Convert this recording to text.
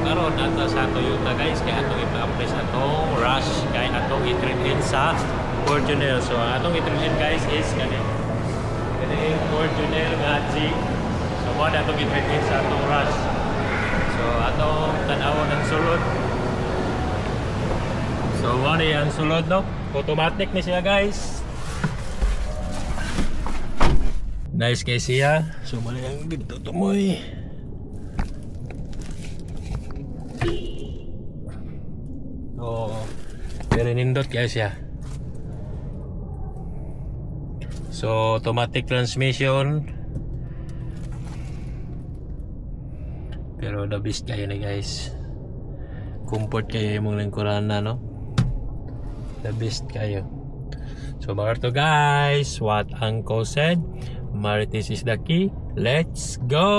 karon ato sa Toyota guys, kaya atong ipa-apply sa atong Rush, kaya atong i-trade in sa Fortuner. So atong i-trade in guys is kani yung Fortuner nga G. So mo na atong i-trade in sa atong Rush. So atong tan-awon ang sulod. So mo na yung sulod, no? Automatic ni siya guys. Nice kay siya. So mo na yung dito tumoy. So pero nindot kaya siya. So automatic transmission. Pero the best kayo na guys. Comfort kayo yung mga lingkuran na, no? The best kayo. So mga to guys, what Uncle said, Marites is the key. Let's go!